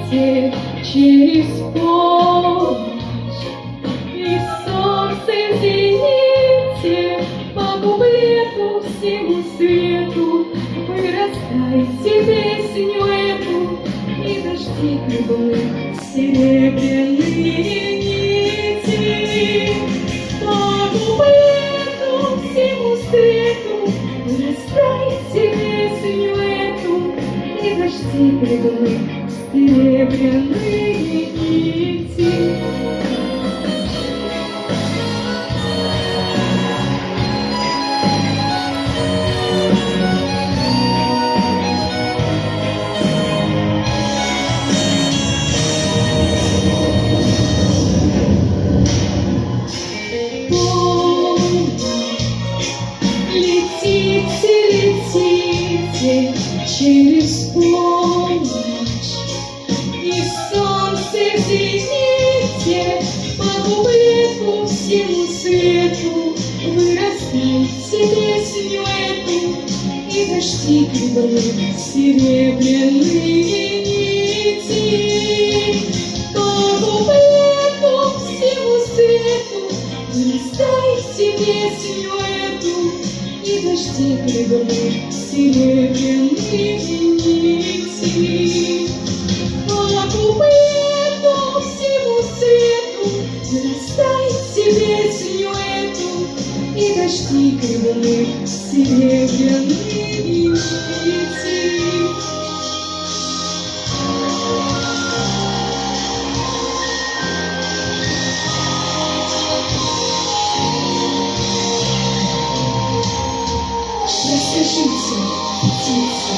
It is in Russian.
Извините, через полночь, и солнце в зените, по куплету всему свету вырастайте песню эту, и дожди круглых серебряные нити. По куплету всему свету вырастайте песню эту, и дожди круглых серебряные нити. Летите, летите через полночь, и солнце в зените, по куплету всему свету вырастайте песню эту, и дожди круглых серебряные нити. По куплету всему свету вырастайте песню эту, и дожди круглых серебряные нити. По куплету всему свету вырастайте песню эту, и дожди круглых серебряные нити. Расскажите, птицы,